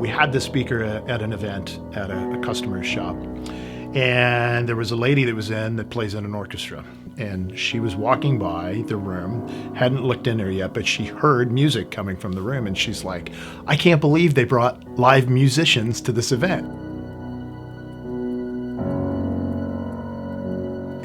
We had this speaker at an event at a customer's shop, and there was a lady that was in that plays in an orchestra, and she was walking by the room, hadn't looked in there yet, but she heard music coming from the room, and she's like, I can't believe they brought live musicians to this event.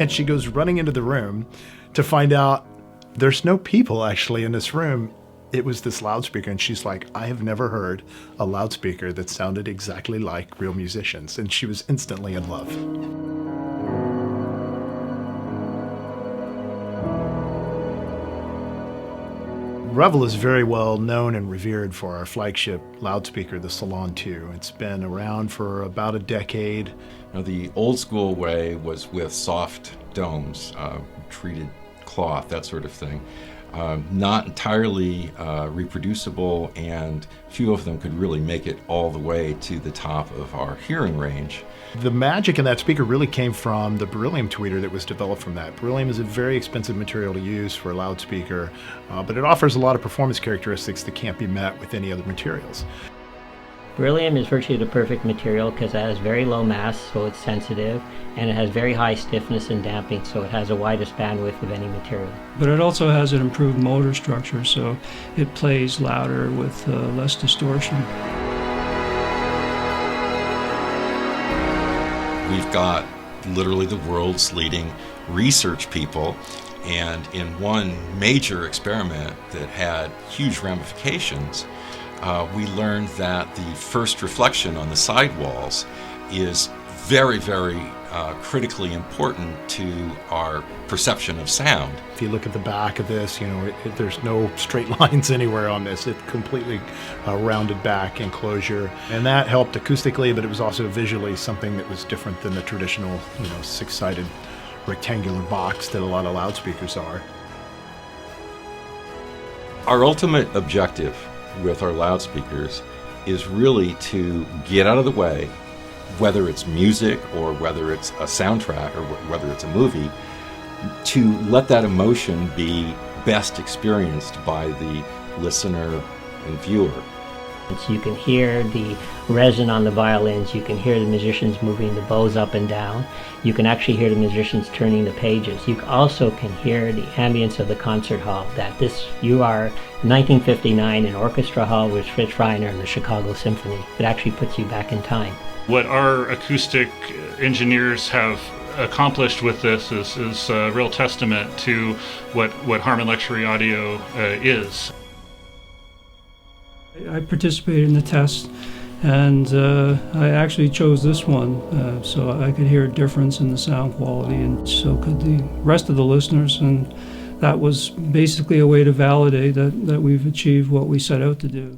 And she goes running into the room to find out there's no people actually in this room. It was this loudspeaker, and she's like, I have never heard a loudspeaker that sounded exactly like real musicians. And she was instantly in love. Revell is very well known and revered for our flagship loudspeaker, the Salon 2. It's been around for about a decade. Now, the old school way was with soft domes, treated cloth, that sort of thing. Not entirely reproducible, and few of them could really make it all the way to the top of our hearing range. The magic in that speaker really came from the beryllium tweeter that was developed from that. Beryllium is a very expensive material to use for a loudspeaker, but it offers a lot of performance characteristics that can't be met with any other materials. Beryllium is virtually the perfect material because it has very low mass, so it's sensitive, and it has very high stiffness and damping, so it has the widest bandwidth of any material. But it also has an improved motor structure, so it plays louder with less distortion. We've got literally the world's leading research people, and in one major experiment that had huge ramifications, we learned that the first reflection on the sidewalls is very, very critically important to our perception of sound. If you look at the back of this, there's no straight lines anywhere on this. It's completely rounded back enclosure, and that helped acoustically, but it was also visually something that was different than the traditional, six-sided rectangular box that a lot of loudspeakers are. Our ultimate objective with our loudspeakers is really to get out of the way, whether it's music or whether it's a soundtrack or whether it's a movie, to let that emotion be best experienced by the listener and viewer. So you can hear the resin on the violins, you can hear the musicians moving the bows up and down, you can actually hear the musicians turning the pages. You also can hear the ambience of the concert hall, you are 1959 in Orchestra Hall with Fritz Reiner and the Chicago Symphony. It actually puts you back in time. What our acoustic engineers have accomplished with this is a real testament to what Harman Luxury Audio is. I participated in the test, and I actually chose this one so I could hear a difference in the sound quality, and so could the rest of the listeners, and that was basically a way to validate that we've achieved what we set out to do.